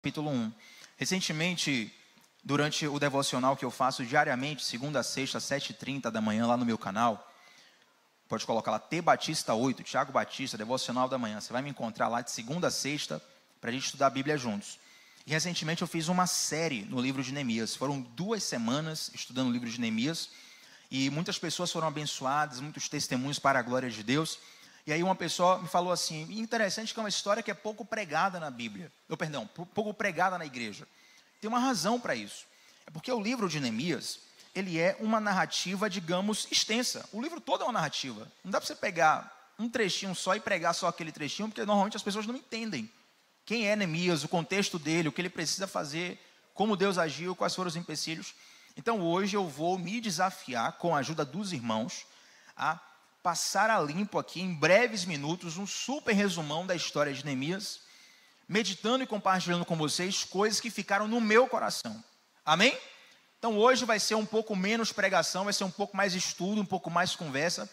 Capítulo 1. Recentemente, durante o devocional que eu faço diariamente, segunda a sexta, 7h30 da manhã, lá no meu canal, pode colocar lá, T Batista 8, Tiago Batista, devocional da manhã. Você vai me encontrar lá de segunda a sexta, para a gente estudar a Bíblia juntos. E recentemente eu fiz uma série no livro de Neemias. Foram 2 semanas estudando o livro de Neemias, e muitas pessoas foram abençoadas, muitos testemunhos para a glória de Deus. E aí uma pessoa me falou assim, interessante que é uma história que é pouco pregada na Bíblia. Pouco pregada na igreja. Tem uma razão para isso. É porque o livro de Neemias, ele é uma narrativa, digamos, extensa. O livro todo é uma narrativa. Não dá para você pegar um trechinho só e pregar só aquele trechinho, porque normalmente as pessoas não entendem quem é Neemias, o contexto dele, o que ele precisa fazer, como Deus agiu, quais foram os empecilhos. Então hoje eu vou me desafiar, com a ajuda dos irmãos, a passar a limpo aqui, em breves minutos, um super resumão da história de Neemias, meditando e compartilhando com vocês coisas que ficaram no meu coração. Amém? Então hoje vai ser um pouco menos pregação, vai ser um pouco mais estudo, um pouco mais conversa,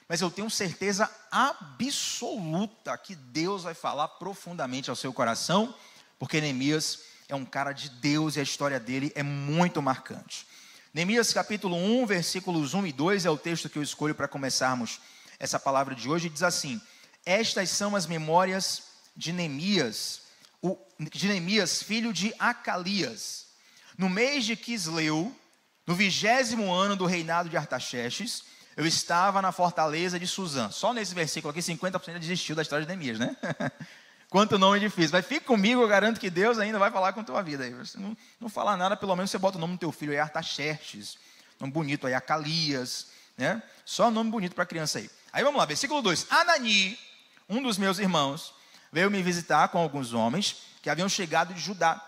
mas eu tenho certeza absoluta que Deus vai falar profundamente ao seu coração, porque Neemias é um cara de Deus e a história dele é muito marcante. Neemias capítulo 1, versículos 1 e 2 é o texto que eu escolho para começarmos essa palavra de hoje. Diz assim: estas são as memórias de Neemias, filho de Acalias. No mês de Quisleu, no 20º ano do reinado de Artaxerxes, eu estava na fortaleza de Suzã. Só nesse versículo aqui, 50% desistiu da história de Neemias, né? Quanto nome difícil. Mas fica comigo, eu garanto que Deus ainda vai falar com a tua vida. Aí. Você não falar nada, pelo menos você bota o nome do teu filho aí, Artaxerxes. Nome bonito aí, Acalias. Né? Só nome bonito para a criança aí. Aí vamos lá, versículo 2. Anani, um dos meus irmãos, veio me visitar com alguns homens que haviam chegado de Judá.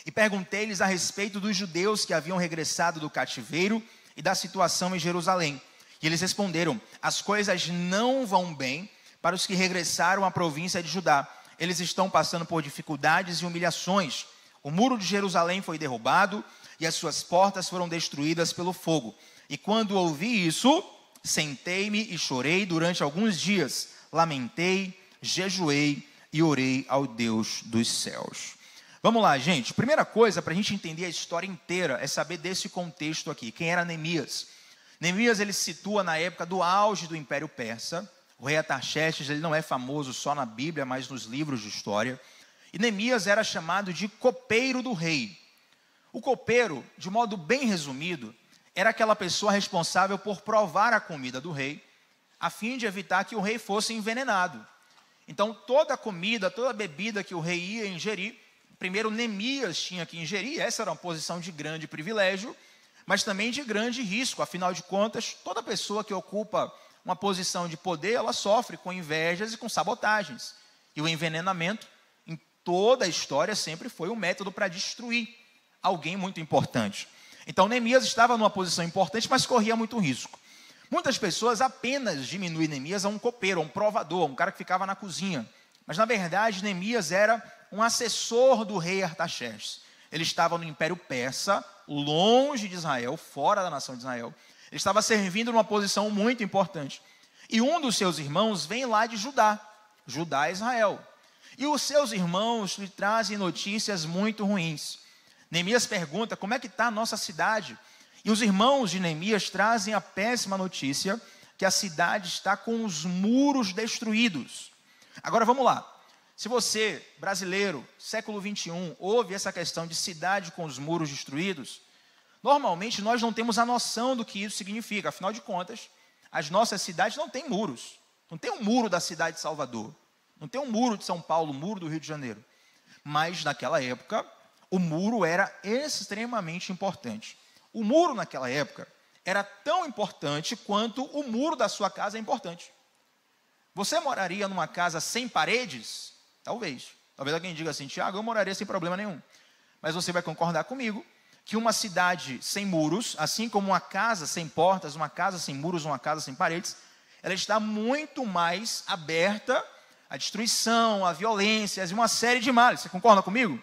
E perguntei-lhes a respeito dos judeus que haviam regressado do cativeiro e da situação em Jerusalém. E eles responderam: as coisas não vão bem para os que regressaram à província de Judá. Eles estão passando por dificuldades e humilhações. O muro de Jerusalém foi derrubado e as suas portas foram destruídas pelo fogo. E quando ouvi isso, sentei-me e chorei durante alguns dias. Lamentei, jejuei e orei ao Deus dos céus. Vamos lá, gente. Primeira coisa, para a gente entender a história inteira, é saber desse contexto aqui. Quem era Neemias? Neemias, ele se situa na época do auge do Império Persa. O rei Artaxerxes, ele não é famoso só na Bíblia, mas nos livros de história. E Neemias era chamado de copeiro do rei. O copeiro, de modo bem resumido, era aquela pessoa responsável por provar a comida do rei, a fim de evitar que o rei fosse envenenado. Então, toda a comida, toda a bebida que o rei ia ingerir, primeiro Neemias tinha que ingerir. Essa era uma posição de grande privilégio, mas também de grande risco. Afinal de contas, toda pessoa que ocupa uma posição de poder, ela sofre com invejas e com sabotagens. E o envenenamento, em toda a história, sempre foi um método para destruir alguém muito importante. Então, Neemias estava numa posição importante, mas corria muito risco. Muitas pessoas apenas diminuem Neemias a um copeiro, a um provador, a um cara que ficava na cozinha. Mas, na verdade, Neemias era um assessor do rei Artaxerxes. Ele estava no Império Persa, longe de Israel, fora da nação de Israel. Ele estava servindo numa posição muito importante. E um dos seus irmãos vem lá de Judá. Judá é Israel. E os seus irmãos lhe trazem notícias muito ruins. Neemias pergunta: como é que está a nossa cidade? E os irmãos de Neemias trazem a péssima notícia que a cidade está com os muros destruídos. Agora vamos lá. Se você, brasileiro, século 21, ouve essa questão de cidade com os muros destruídos, normalmente nós não temos a noção do que isso significa. Afinal de contas, as nossas cidades não têm muros. Não tem um muro da cidade de Salvador. Não tem um muro de São Paulo, um muro do Rio de Janeiro. Mas naquela época, o muro era extremamente importante. O muro naquela época era tão importante quanto o muro da sua casa é importante. Você moraria numa casa sem paredes? Talvez. Talvez alguém diga assim: Tiago, eu moraria sem problema nenhum. Mas você vai concordar comigo que uma cidade sem muros, assim como uma casa sem portas, uma casa sem muros, uma casa sem paredes, ela está muito mais aberta à destruição, à violência e uma série de males. Você concorda comigo?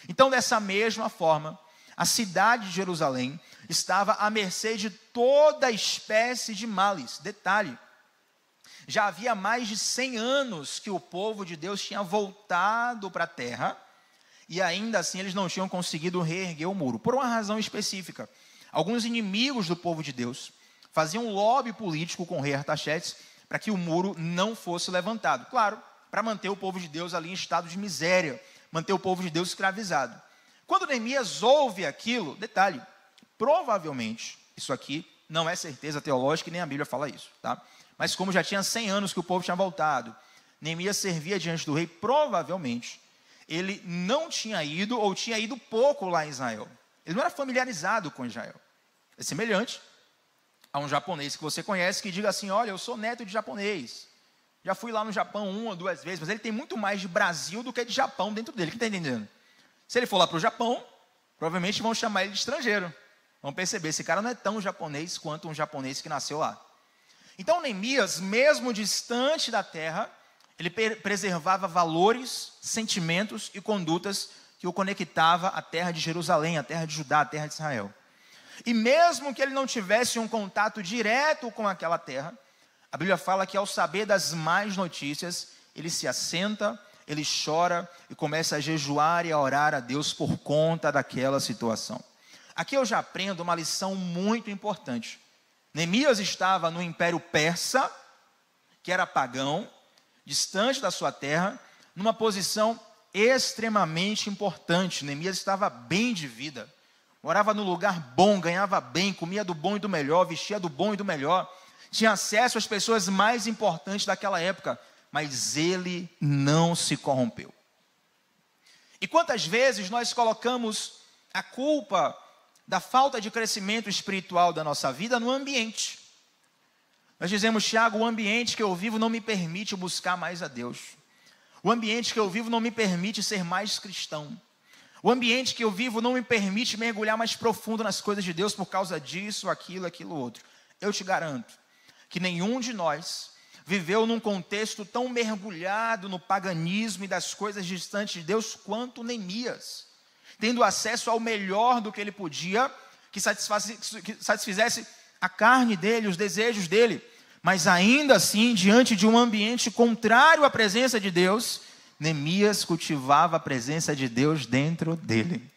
Então, dessa mesma forma, a cidade de Jerusalém estava à mercê de toda espécie de males. Detalhe: já havia mais de 100 anos que o povo de Deus tinha voltado para a terra e ainda assim eles não tinham conseguido reerguer o muro, por uma razão específica. Alguns inimigos do povo de Deus faziam lobby político com o rei Artaxerxes para que o muro não fosse levantado. Claro, para manter o povo de Deus ali em estado de miséria, manter o povo de Deus escravizado. Quando Neemias ouve aquilo, detalhe, provavelmente, isso aqui não é certeza teológica e nem a Bíblia fala isso, tá? Mas como já tinha 100 anos que o povo tinha voltado, Neemias servia diante do rei, provavelmente, ele não tinha ido ou tinha ido pouco lá em Israel. Ele não era familiarizado com Israel. É semelhante a um japonês que você conhece que diga assim, olha, eu sou neto de japonês. Já fui lá no Japão 1 ou 2 vezes, mas ele tem muito mais de Brasil do que de Japão dentro dele. Quem está entendendo? Se ele for lá para o Japão, provavelmente vão chamar ele de estrangeiro. Vão perceber, esse cara não é tão japonês quanto um japonês que nasceu lá. Então, Neemias, mesmo distante da terra, ele preservava valores, sentimentos e condutas que o conectava à terra de Jerusalém, à terra de Judá, à terra de Israel. E mesmo que ele não tivesse um contato direto com aquela terra, a Bíblia fala que ao saber das más notícias, ele se assenta, ele chora e começa a jejuar e a orar a Deus por conta daquela situação. Aqui eu já aprendo uma lição muito importante. Neemias estava no Império Persa, que era pagão, distante da sua terra, numa posição extremamente importante. Neemias estava bem de vida, morava num lugar bom, ganhava bem, comia do bom e do melhor, vestia do bom e do melhor, tinha acesso às pessoas mais importantes daquela época, mas ele não se corrompeu. E quantas vezes nós colocamos a culpa da falta de crescimento espiritual da nossa vida no ambiente? Nós dizemos, Tiago, o ambiente que eu vivo não me permite buscar mais a Deus. O ambiente que eu vivo não me permite ser mais cristão. O ambiente que eu vivo não me permite mergulhar mais profundo nas coisas de Deus por causa disso, aquilo outro. Eu te garanto que nenhum de nós viveu num contexto tão mergulhado no paganismo e das coisas distantes de Deus quanto Neemias, tendo acesso ao melhor do que ele podia, que satisfizesse a carne dele, os desejos dele, mas ainda assim, diante de um ambiente contrário à presença de Deus, Neemias cultivava a presença de Deus dentro dele.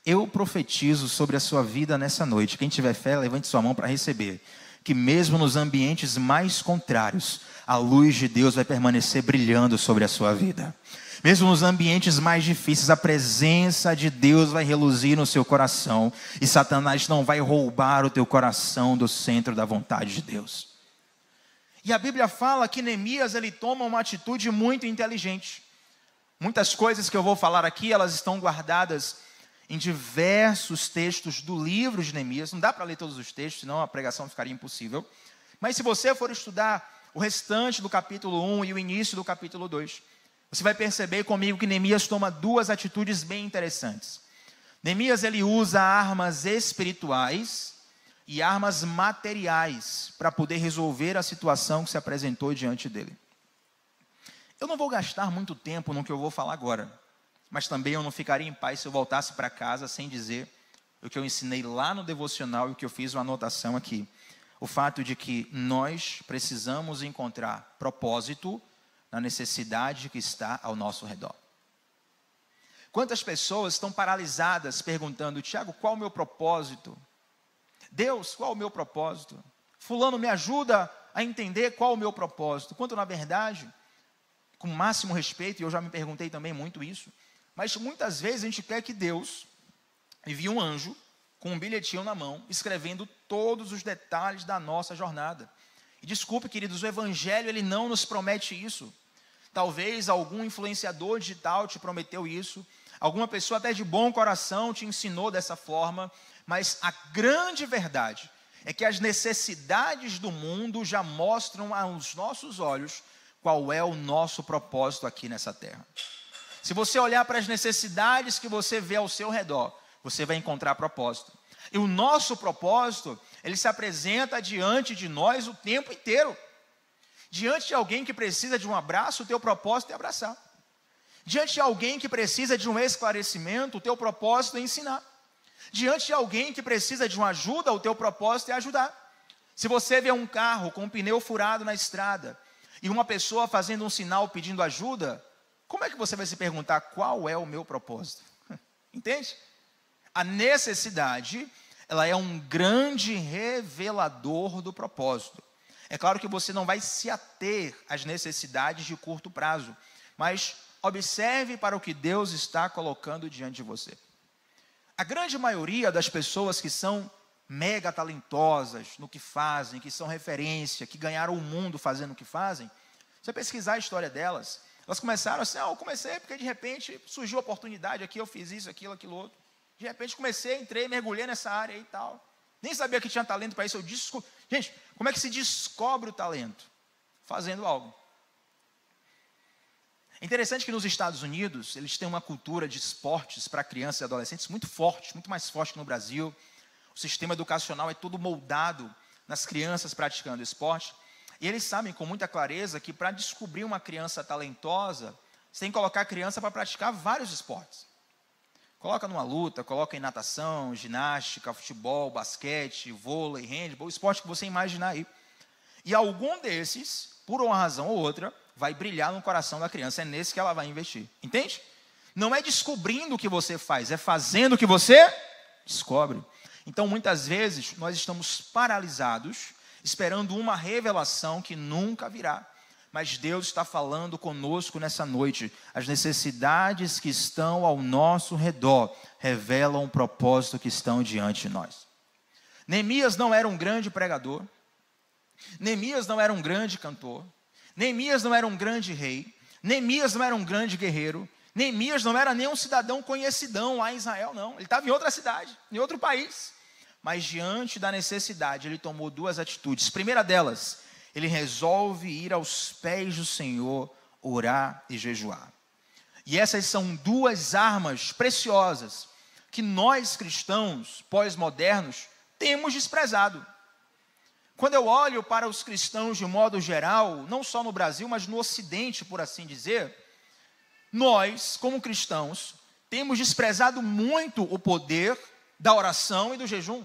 Eu profetizo sobre a sua vida nessa noite. Quem tiver fé, levante sua mão para receber. Que mesmo nos ambientes mais contrários, a luz de Deus vai permanecer brilhando sobre a sua vida. Mesmo nos ambientes mais difíceis, a presença de Deus vai reluzir no seu coração. E Satanás não vai roubar o teu coração do centro da vontade de Deus. E a Bíblia fala que Neemias, ele toma uma atitude muito inteligente. Muitas coisas que eu vou falar aqui, elas estão guardadas em diversos textos do livro de Neemias. Não dá para ler todos os textos, senão a pregação ficaria impossível. Mas se você for estudar o restante do capítulo 1 e o início do capítulo 2, você vai perceber comigo que Neemias toma duas atitudes bem interessantes. Neemias, ele usa armas espirituais e armas materiais para poder resolver a situação que se apresentou diante dele. Eu não vou gastar muito tempo no que eu vou falar agora, mas também eu não ficaria em paz se eu voltasse para casa sem dizer o que eu ensinei lá no devocional e o que eu fiz uma anotação aqui. O fato de que nós precisamos encontrar propósito na necessidade que está ao nosso redor. Quantas pessoas estão paralisadas perguntando, Tiago, qual o meu propósito? Deus, qual o meu propósito? Fulano, me ajuda a entender qual o meu propósito. Quanto na verdade, com o máximo respeito, e eu já me perguntei também muito isso, mas muitas vezes a gente quer que Deus envie um anjo com um bilhetinho na mão, escrevendo todos os detalhes da nossa jornada. E desculpe, queridos, o Evangelho ele não nos promete isso. Talvez algum influenciador digital te prometeu isso, alguma pessoa até de bom coração te ensinou dessa forma, mas a grande verdade é que as necessidades do mundo já mostram aos nossos olhos qual é o nosso propósito aqui nessa terra. Se você olhar para as necessidades que você vê ao seu redor, você vai encontrar propósito. E o nosso propósito, ele se apresenta diante de nós o tempo inteiro. Diante de alguém que precisa de um abraço, o teu propósito é abraçar. Diante de alguém que precisa de um esclarecimento, o teu propósito é ensinar. Diante de alguém que precisa de uma ajuda, o teu propósito é ajudar. Se você vê um carro com um pneu furado na estrada e uma pessoa fazendo um sinal pedindo ajuda, como é que você vai se perguntar qual é o meu propósito? Entende? A necessidade, ela é um grande revelador do propósito. É claro que você não vai se ater às necessidades de curto prazo, mas observe para o que Deus está colocando diante de você. A grande maioria das pessoas que são mega talentosas no que fazem, que são referência, que ganharam o mundo fazendo o que fazem, se você pesquisar a história delas, elas começaram assim, eu comecei porque de repente surgiu a oportunidade aqui, eu fiz isso, aquilo outro. De repente comecei, entrei, mergulhei nessa área e tal. Nem sabia que tinha talento para isso. Gente, como é que se descobre o talento? Fazendo algo. É interessante que nos Estados Unidos, eles têm uma cultura de esportes para crianças e adolescentes muito forte, muito mais forte que no Brasil. O sistema educacional é todo moldado nas crianças praticando esporte. E eles sabem com muita clareza que para descobrir uma criança talentosa, você tem que colocar a criança para praticar vários esportes. Coloca numa luta, coloca em natação, ginástica, futebol, basquete, vôlei, handebol, o esporte que você imaginar aí. E algum desses, por uma razão ou outra, vai brilhar no coração da criança. É nesse que ela vai investir. Entende? Não é descobrindo o que você faz, é fazendo o que você descobre. Então, muitas vezes, nós estamos paralisados, esperando uma revelação que nunca virá. Mas Deus está falando conosco nessa noite. As necessidades que estão ao nosso redor revelam o propósito que estão diante de nós. Neemias não era um grande pregador. Neemias não era um grande cantor. Neemias não era um grande rei. Neemias não era um grande guerreiro. Neemias não era nem um cidadão conhecidão lá em Israel, não. Ele estava em outra cidade, em outro país. Mas diante da necessidade, ele tomou duas atitudes. Primeira delas, ele resolve ir aos pés do Senhor, orar e jejuar. E essas são duas armas preciosas que nós cristãos pós-modernos temos desprezado. Quando eu olho para os cristãos de modo geral, não só no Brasil, mas no Ocidente, por assim dizer, nós, como cristãos, temos desprezado muito o poder da oração e do jejum.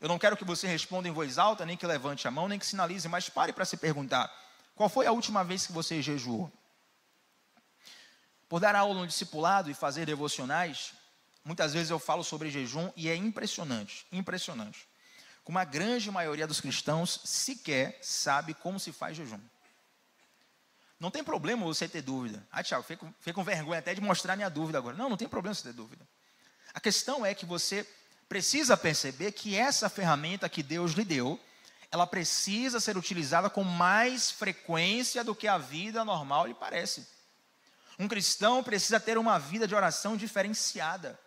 Eu não quero que você responda em voz alta, nem que levante a mão, nem que sinalize, mas pare para se perguntar, qual foi a última vez que você jejuou? Por dar aula no discipulado e fazer devocionais, muitas vezes eu falo sobre jejum e é impressionante, como a grande maioria dos cristãos sequer sabe como se faz jejum. Não tem problema você ter dúvida. Tiago, fiquei com vergonha até de mostrar minha dúvida agora. Não tem problema você ter dúvida. A questão é que você precisa perceber que essa ferramenta que Deus lhe deu, ela precisa ser utilizada com mais frequência do que a vida normal lhe parece. Um cristão precisa ter uma vida de oração diferenciada.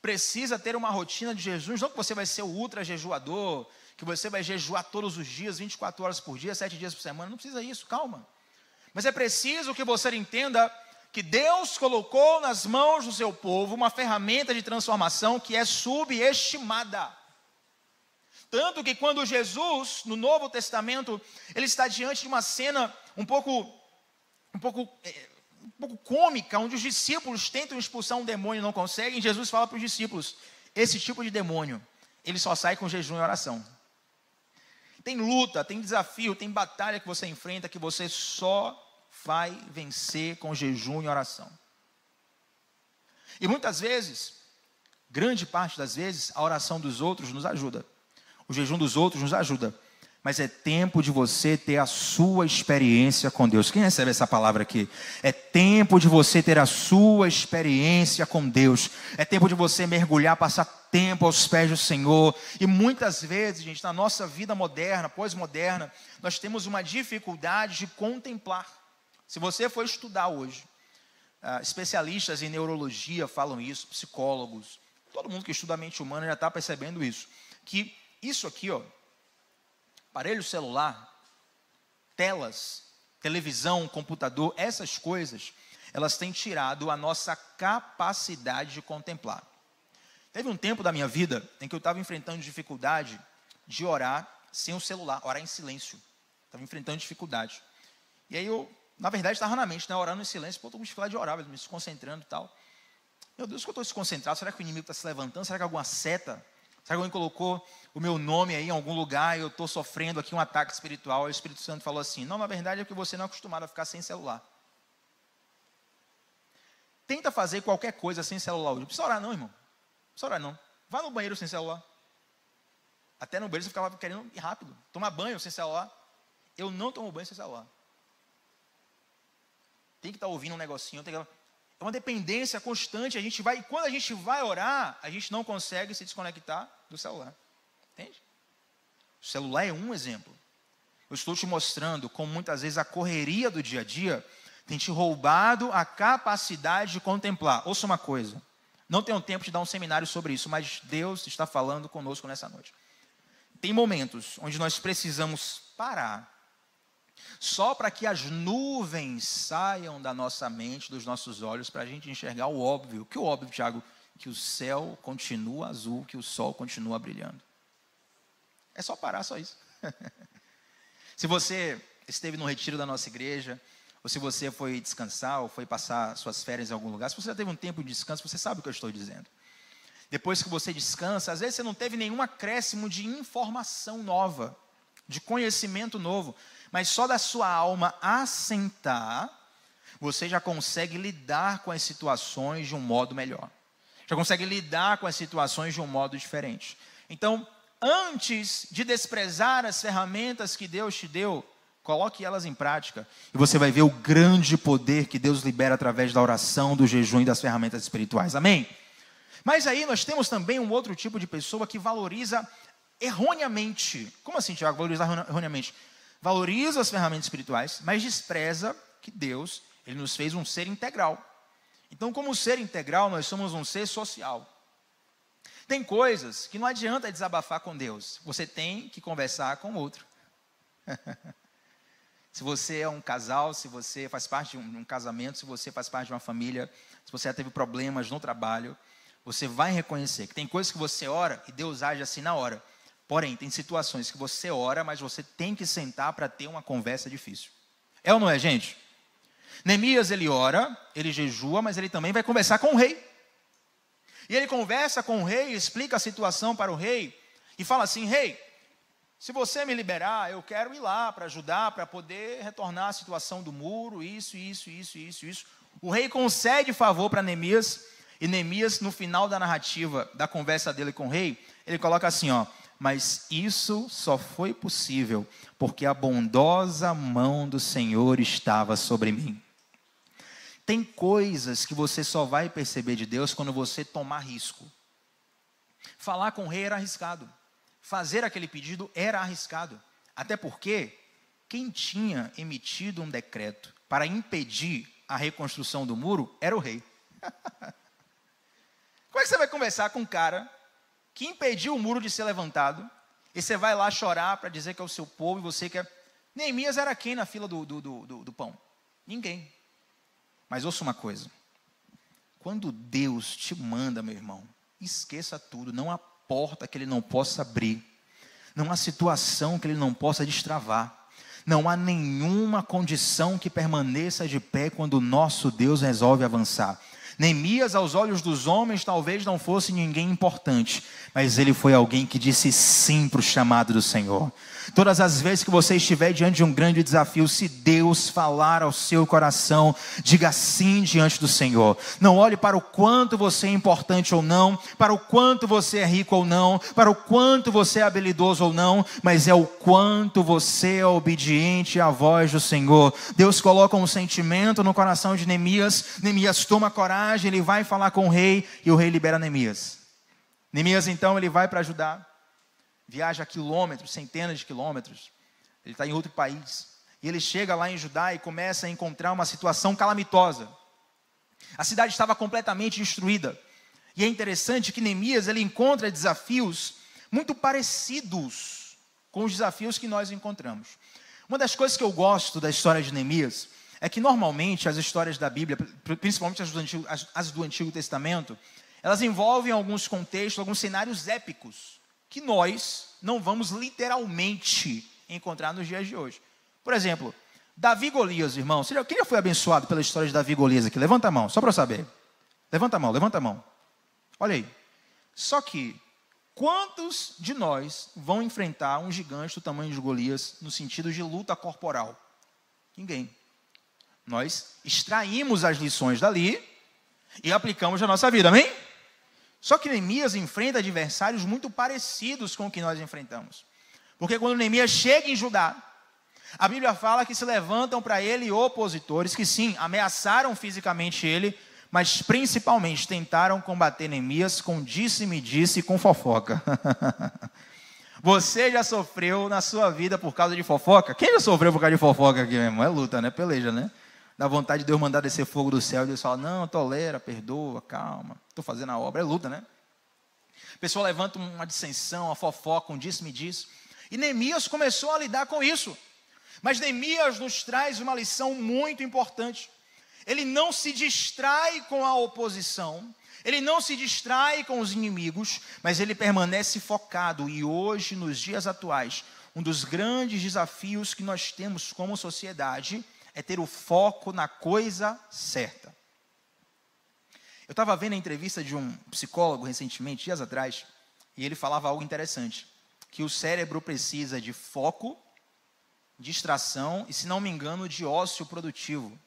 Precisa ter uma rotina de jejuns, não que você vai ser o ultra jejuador, que você vai jejuar todos os dias, 24 horas por dia, 7 dias por semana. Não precisa isso, calma. Mas é preciso que você entenda que Deus colocou nas mãos do seu povo uma ferramenta de transformação que é subestimada. Tanto que quando Jesus, no Novo Testamento, ele está diante de uma cena um pouco cômica, onde os discípulos tentam expulsar um demônio e não conseguem, Jesus fala para os discípulos, esse tipo de demônio, ele só sai com jejum e oração. Tem luta, tem desafio, tem batalha que você enfrenta, que você só vai vencer com jejum e oração. E muitas vezes, grande parte das vezes, a oração dos outros nos ajuda. O jejum dos outros nos ajuda. Mas é tempo de você ter a sua experiência com Deus. Quem recebe essa palavra aqui? É tempo de você ter a sua experiência com Deus. É tempo de você mergulhar, passar tempo aos pés do Senhor. E muitas vezes, gente, na nossa vida moderna, pós-moderna, nós temos uma dificuldade de contemplar. Se você for estudar hoje, especialistas em neurologia falam isso, psicólogos, todo mundo que estuda a mente humana já está percebendo isso. Que isso aqui, aparelho celular, telas, televisão, computador, essas coisas, elas têm tirado a nossa capacidade de contemplar. Teve um tempo da minha vida em que eu estava enfrentando dificuldade de orar sem o celular, orar em silêncio. Estava enfrentando dificuldade. E aí eu, na verdade, estava na mente, né, orando em silêncio, estou com dificuldade de orar, me desconcentrando e tal. Meu Deus, que eu estou desconcentrado, será que o inimigo está se levantando? Será que alguma seta? Será que alguém colocou o meu nome aí em algum lugar e eu estou sofrendo aqui um ataque espiritual? E o Espírito Santo falou assim, não, na verdade é que você não é acostumado a ficar sem celular. tenta fazer qualquer coisa sem celular hoje. Não precisa orar não, irmão. Não precisa orar não. Vá no banheiro sem celular. Até no banheiro você ficava querendo ir rápido. Tomar banho sem celular. Eu não tomo banho sem celular. Tem que estar ouvindo um negocinho. É uma dependência constante. E quando a gente vai orar, a gente não consegue se desconectar do celular. Entende? O celular é um exemplo. Eu estou te mostrando como muitas vezes a correria do dia a dia tem te roubado a capacidade de contemplar. Ouça uma coisa. Não tenho tempo de dar um seminário sobre isso, mas Deus está falando conosco nessa noite. Tem momentos onde nós precisamos parar, só para que as nuvens saiam da nossa mente, dos nossos olhos, para a gente enxergar o óbvio. Que o óbvio, Tiago? Que o céu continua azul, que o sol continua brilhando. É só parar, só isso. Se você esteve no retiro da nossa igreja, ou se você foi descansar, ou foi passar suas férias em algum lugar, se você já teve um tempo de descanso, você sabe o que eu estou dizendo. Depois que você descansa, às vezes você não teve nenhum acréscimo de informação nova, de conhecimento novo, mas só da sua alma assentar, você já consegue lidar com as situações de um modo melhor. Já consegue lidar com as situações de um modo diferente. Então, antes de desprezar as ferramentas que Deus te deu, coloque elas em prática e você vai ver o grande poder que Deus libera através da oração, do jejum e das ferramentas espirituais. Amém? Mas aí nós temos também um outro tipo de pessoa que valoriza erroneamente. Como assim, Tiago, valorizar erroneamente? Valoriza as ferramentas espirituais, mas despreza que Deus, Ele nos fez um ser integral. Então, como ser integral, nós somos um ser social. Tem coisas que não adianta desabafar com Deus. Você tem que conversar com o outro. Se você é um casal, se você faz parte de um casamento, se você faz parte de uma família, se você já teve problemas no trabalho, você vai reconhecer que tem coisas que você ora e Deus age assim na hora. Porém, tem situações que você ora, mas você tem que sentar para ter uma conversa difícil. É ou não é, gente? Neemias, ele ora, ele jejua, mas ele também vai conversar com o rei. E ele conversa com o rei, explica a situação para o rei e fala assim: rei, se você me liberar, eu quero ir lá para ajudar, para poder retornar a situação do muro, isso. O rei concede favor para Neemias, e Neemias, no final da narrativa, da conversa dele com o rei, ele coloca assim, mas isso só foi possível porque a bondosa mão do Senhor estava sobre mim. Tem coisas que você só vai perceber de Deus quando você tomar risco. Falar com o rei era arriscado. Fazer aquele pedido era arriscado. Até porque quem tinha emitido um decreto para impedir a reconstrução do muro era o rei. Como é que você vai conversar com um cara que impediu o muro de ser levantado e você vai lá chorar para dizer que é o seu povo e você quer... Neemias era quem na fila do pão? Ninguém. Mas ouça uma coisa, quando Deus te manda, meu irmão, esqueça tudo, não há porta que Ele não possa abrir, não há situação que Ele não possa destravar, não há nenhuma condição que permaneça de pé quando o nosso Deus resolve avançar. Neemias, aos olhos dos homens, talvez não fosse ninguém importante, mas ele foi alguém que disse sim para o chamado do Senhor. Todas as vezes que você estiver diante de um grande desafio, se Deus falar ao seu coração, diga sim diante do Senhor. Não olhe para o quanto você é importante ou não, para o quanto você é rico ou não, para o quanto você é habilidoso ou não, mas é o quanto você é obediente à voz do Senhor. Deus coloca um sentimento no coração de Neemias, Neemias toma coragem, ele vai falar com o rei e o rei libera Neemias. Neemias então ele vai para Judá, viaja quilômetros, centenas de quilômetros, ele está em outro país, e ele chega lá em Judá e começa a encontrar uma situação calamitosa. A cidade estava completamente destruída, e é interessante que Neemias ele encontra desafios muito parecidos com os desafios que nós encontramos. Uma das coisas que eu gosto da história de Neemias é que normalmente as histórias da Bíblia, principalmente as do Antigo Testamento, elas envolvem alguns contextos, alguns cenários épicos, que nós não vamos literalmente encontrar nos dias de hoje. Por exemplo, Davi e Golias, irmão. Quem já foi abençoado pela história de Davi e Golias aqui? Levanta a mão, só para eu saber. Levanta a mão. Olha aí. Só que, quantos de nós vão enfrentar um gigante do tamanho de Golias no sentido de luta corporal? Ninguém. Nós extraímos as lições dali, e aplicamos na nossa vida, amém? Só que Neemias enfrenta adversários muito parecidos com o que nós enfrentamos. Porque quando Neemias chega em Judá, a Bíblia fala que se levantam para ele opositores, que sim, ameaçaram fisicamente ele, mas principalmente tentaram combater Neemias com disse-me-disse e com fofoca. Você já sofreu na sua vida por causa de fofoca? Quem já sofreu por causa de fofoca aqui, meu irmão? É luta, né? Peleja, né? Dá vontade de Deus mandar descer fogo do céu e Deus fala, não, tolera, perdoa, calma, estou fazendo a obra. É luta, né? A pessoa levanta uma dissensão, uma fofoca, um disse-me-disse. E Neemias começou a lidar com isso. Mas Neemias nos traz uma lição muito importante. Ele não se distrai com a oposição, ele não se distrai com os inimigos, mas ele permanece focado. E hoje, nos dias atuais, um dos grandes desafios que nós temos como sociedade é ter o foco na coisa certa. Eu estava vendo a entrevista de um psicólogo recentemente, dias atrás, e ele falava algo interessante, que o cérebro precisa de foco, distração e, se não me engano, de ócio produtivo.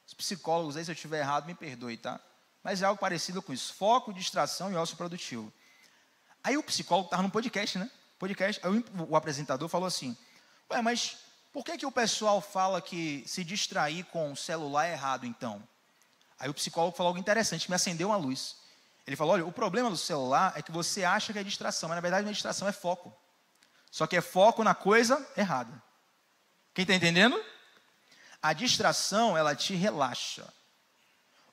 Os psicólogos aí, se eu estiver errado, me perdoe, tá? Mas é algo parecido com isso, foco, distração e ócio produtivo. Aí o psicólogo estava no podcast, né? Aí o apresentador falou assim, ué, mas por que o pessoal fala que se distrair com o celular é errado, então? Aí o psicólogo falou algo interessante, me acendeu uma luz. Ele falou, olha, o problema do celular é que você acha que é distração, mas na verdade não é distração, é foco. Só que é foco na coisa errada. Quem está entendendo? A distração, ela te relaxa.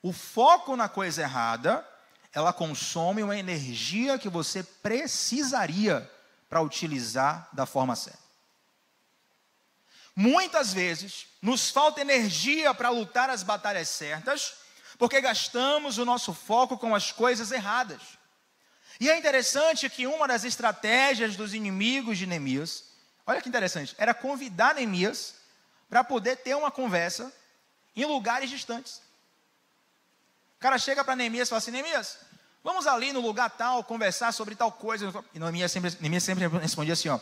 O foco na coisa errada, ela consome uma energia que você precisaria para utilizar da forma certa. Muitas vezes, nos falta energia para lutar as batalhas certas, porque gastamos o nosso foco com as coisas erradas. E é interessante que uma das estratégias dos inimigos de Neemias, olha que interessante, era convidar Neemias para poder ter uma conversa em lugares distantes. O cara chega para Neemias e fala assim, Neemias, vamos ali no lugar tal, conversar sobre tal coisa. E Neemias sempre respondia assim, ó,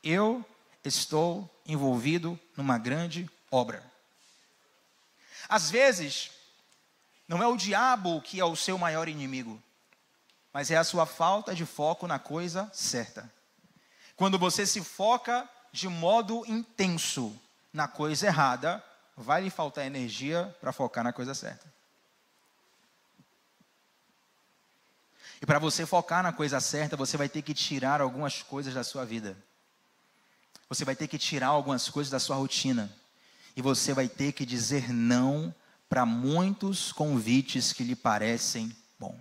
eu estou envolvido numa grande obra. Às vezes, não é o diabo que é o seu maior inimigo, mas é a sua falta de foco na coisa certa. Quando você se foca de modo intenso na coisa errada, vai lhe faltar energia para focar na coisa certa. E para você focar na coisa certa, você vai ter que tirar algumas coisas da sua vida. Você vai ter que tirar algumas coisas da sua rotina. E você vai ter que dizer não para muitos convites que lhe parecem bom.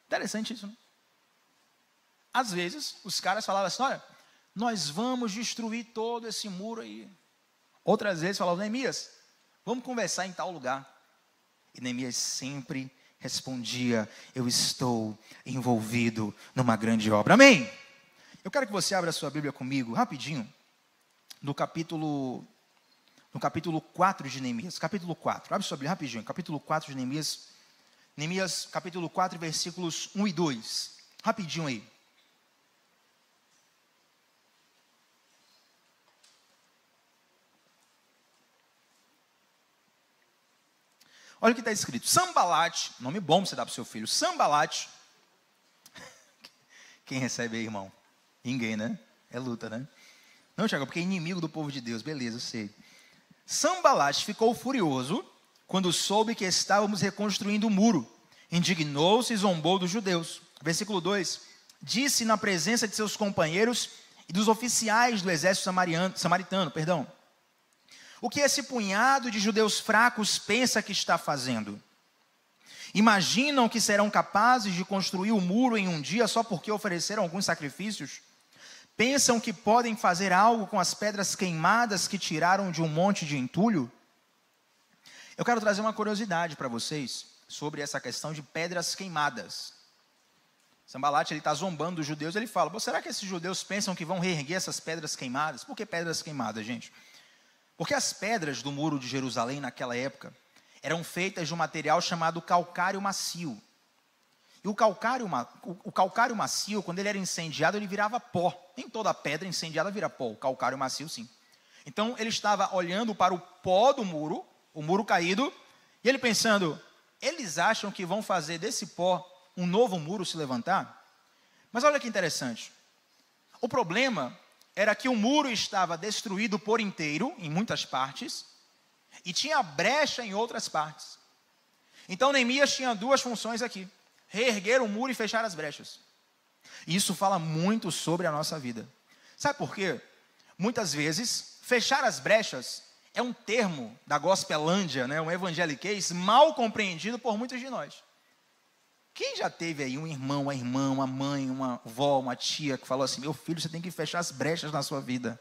Interessante isso, né? Às vezes, os caras falavam assim, olha, nós vamos destruir todo esse muro aí. Outras vezes falavam, Neemias, vamos conversar em tal lugar. E Neemias sempre respondia, eu estou envolvido numa grande obra. Amém? Eu quero que você abra a sua Bíblia comigo, rapidinho, no capítulo 4 de Neemias. Capítulo 4, abre sua Bíblia rapidinho, capítulo 4 de Neemias. Neemias, capítulo 4, versículos 1 e 2. Rapidinho aí. Olha o que está escrito. Sambalate, nome bom você dá para o seu filho. Sambalate. Quem recebe aí, irmão? Ninguém, né? É luta, né? Não, Tiago, porque é inimigo do povo de Deus. Beleza, eu sei. Sambalate ficou furioso quando soube que estávamos reconstruindo o muro. Indignou-se e zombou dos judeus. Versículo 2. Disse na presença de seus companheiros e dos oficiais do exército samaritano. O que esse punhado de judeus fracos pensa que está fazendo? Imaginam que serão capazes de construir o muro em um dia só porque ofereceram alguns sacrifícios? Pensam que podem fazer algo com as pedras queimadas que tiraram de um monte de entulho? Eu quero trazer uma curiosidade para vocês sobre essa questão de pedras queimadas. Sambalate, ele está zombando dos judeus, ele fala, será que esses judeus pensam que vão reerguer essas pedras queimadas? Por que pedras queimadas, gente? Porque as pedras do muro de Jerusalém naquela época eram feitas de um material chamado calcário macio. E o calcário macio, quando ele era incendiado, ele virava pó. Nem toda pedra incendiada vira pó, o calcário macio sim. Então ele estava olhando para o pó do muro, o muro caído, E ele pensando, eles acham que vão fazer desse pó um novo muro se levantar? Mas olha que interessante. O problema era que o muro estava destruído por inteiro, em muitas partes, e tinha brecha em outras partes. Então Neemias tinha duas funções aqui: reerguer o muro e fechar as brechas. E isso fala muito sobre a nossa vida. Sabe por quê? Muitas vezes, fechar as brechas é um termo da gospelândia, né, um evangeliquez mal compreendido por muitos de nós. Quem já teve aí um irmão, uma irmã, uma mãe, uma avó, uma tia que falou assim: meu filho, você tem que fechar as brechas na sua vida?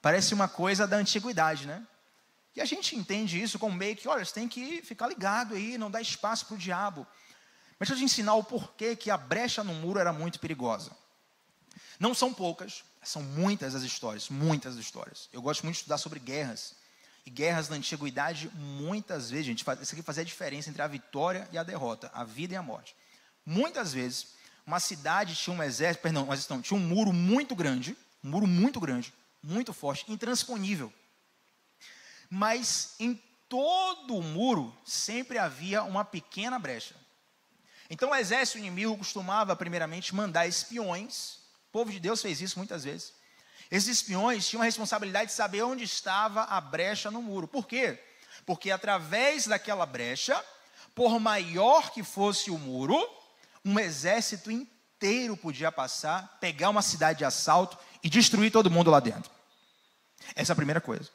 Parece uma coisa da antiguidade, né? E a gente entende isso como meio que, olha, você tem que ficar ligado aí, não dar espaço para o diabo. Mas deixa eu te ensinar o porquê que a brecha no muro era muito perigosa. Não são poucas, são muitas as histórias, muitas as histórias. Eu gosto muito de estudar sobre guerras. E guerras na antiguidade, muitas vezes, gente, isso aqui fazia a diferença entre a vitória e a derrota, a vida e a morte. Muitas vezes, uma cidade tinha um exército, tinha um muro muito grande, muito forte, intransponível. Mas em todo o muro sempre havia uma pequena brecha. Então o exército inimigo costumava primeiramente mandar espiões. O povo de Deus fez isso muitas vezes. Esses espiões tinham a responsabilidade de saber onde estava a brecha no muro. Por quê? Porque através daquela brecha, por maior que fosse o muro, um exército inteiro podia passar, pegar uma cidade de assalto e destruir todo mundo lá dentro. Essa é a primeira coisa.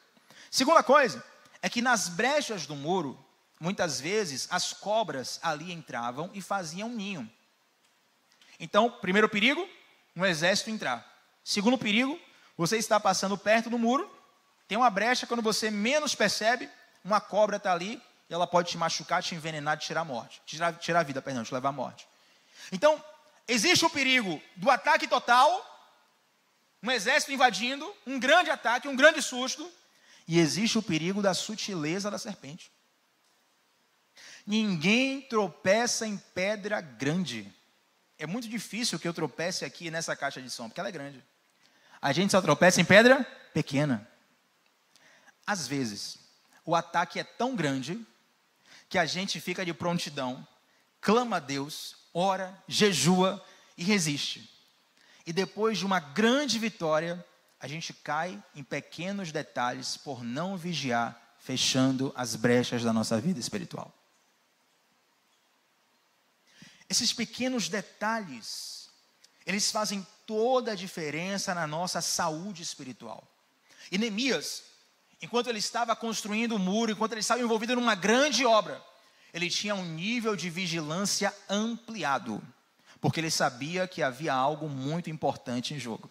Segunda coisa é que nas brechas do muro, muitas vezes as cobras ali entravam e faziam ninho. Então, primeiro perigo, um exército entrar. Segundo perigo, você está passando perto do muro, tem uma brecha, quando você menos percebe, uma cobra está ali e ela pode te machucar, te envenenar, te tirar a morte. Tirar a vida, te levar à morte. Então, existe o perigo do ataque total, um exército invadindo, um grande ataque, um grande susto, e existe o perigo da sutileza da serpente. Ninguém tropeça em pedra grande. É muito difícil que eu tropece aqui nessa caixa de som, porque ela é grande. A gente só tropeça em pedra pequena. Às vezes, o ataque é tão grande que a gente fica de prontidão, clama a Deus, ora, jejua e resiste. E depois de uma grande vitória, a gente cai em pequenos detalhes por não vigiar, fechando as brechas da nossa vida espiritual. Esses pequenos detalhes, eles fazem toda a diferença na nossa saúde espiritual. E Neemias, enquanto ele estava construindo o muro, enquanto ele estava envolvido numa grande obra, ele tinha um nível de vigilância ampliado, porque ele sabia que havia algo muito importante em jogo.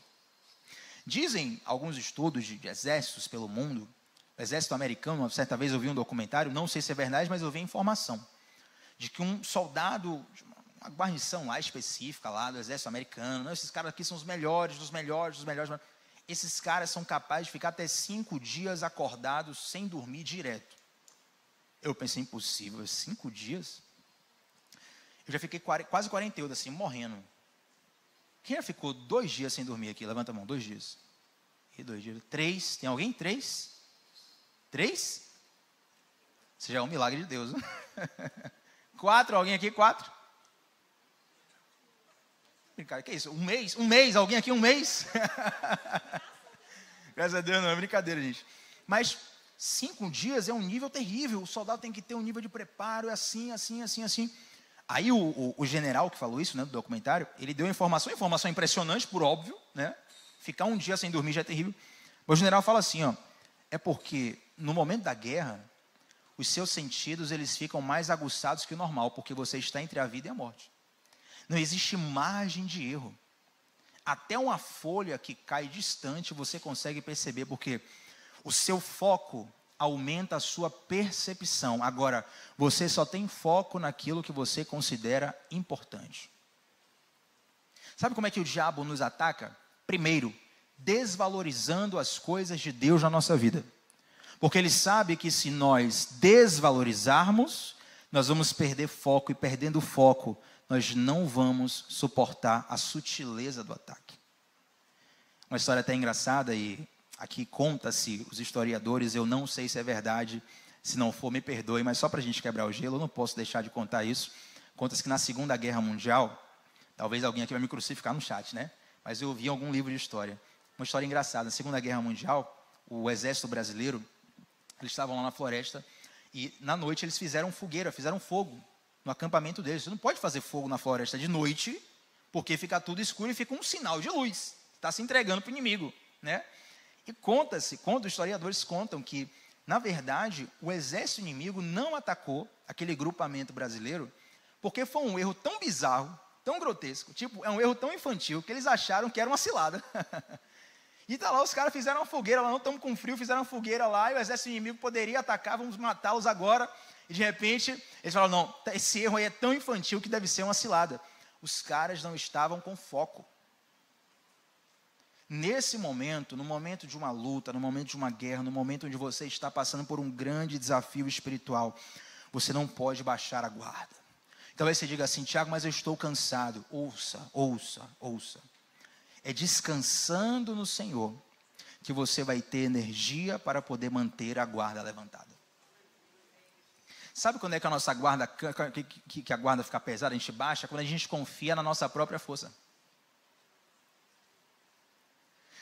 Dizem alguns estudos de exércitos pelo mundo, o exército americano, uma certa vez eu vi um documentário, não sei se é verdade, mas eu vi a informação, de que um soldado, uma guarnição lá específica lá do exército americano, não, esses caras aqui são os melhores, dos melhores, esses caras são capazes de ficar até 5 dias acordados, sem dormir direto. Eu pensei, impossível, 5 dias? Eu já fiquei quase 48, assim, morrendo. Quem já ficou 2 dias sem dormir aqui? Levanta a mão, 2 dias. E 2 dias. 3, tem alguém? 3? 3? Isso já é um milagre de Deus. 4, alguém aqui? 4? Brincadeira, que é isso? Um mês, alguém aqui 1 mês? Graças a Deus, não é brincadeira, gente. Mas 5 dias é um nível terrível, o soldado tem que ter um nível de preparo, é assim. Aí o general que falou isso, né, do documentário, ele deu informação impressionante, por óbvio, né? Ficar 1 dia sem dormir já é terrível. O general fala assim, ó, é porque no momento da guerra, os seus sentidos eles ficam mais aguçados que o normal, porque você está entre a vida e a morte. Não existe margem de erro. Até uma folha que cai distante você consegue perceber, porque o seu foco aumenta a sua percepção. Agora, você só tem foco naquilo que você considera importante. Sabe como é que o diabo nos ataca? Primeiro, desvalorizando as coisas de Deus na nossa vida. Porque ele sabe que se nós desvalorizarmos, nós vamos perder foco, e perdendo foco, nós não vamos suportar a sutileza do ataque. Uma história até engraçada, e aqui conta-se, os historiadores, eu não sei se é verdade, Se não for, me perdoe, mas só para a gente quebrar o gelo, eu não posso deixar de contar isso. Conta-se que na Segunda Guerra Mundial, talvez alguém aqui vai me crucificar no chat, né? Mas eu vi em algum livro de história. Uma história engraçada. Na Segunda Guerra Mundial, o exército brasileiro, eles estavam lá na floresta e na noite eles fizeram fogueira, fizeram fogo no acampamento deles. Você não pode fazer fogo na floresta de noite, porque fica tudo escuro e fica um sinal de luz. Está se entregando para o inimigo, né? E os historiadores contam que, na verdade, o exército inimigo não atacou aquele grupamento brasileiro, porque foi um erro tão bizarro, tão grotesco, é um erro tão infantil, que eles acharam que era uma cilada. E tá lá, os caras fizeram uma fogueira lá, não estamos com frio, fizeram uma fogueira lá, e o exército inimigo poderia atacar, vamos matá-los agora. E de repente, eles falaram, não, esse erro aí é tão infantil que deve ser uma cilada. Os caras não estavam com foco. Nesse momento, no momento de uma luta, no momento de uma guerra, no momento onde você está passando por um grande desafio espiritual, você não pode baixar a guarda. Talvez você diga assim, Tiago, mas eu estou cansado. Ouça. É descansando no Senhor que você vai ter energia para poder manter a guarda levantada. Sabe quando é que a nossa guarda, que a guarda fica pesada, a gente baixa? Quando a gente confia na nossa própria força.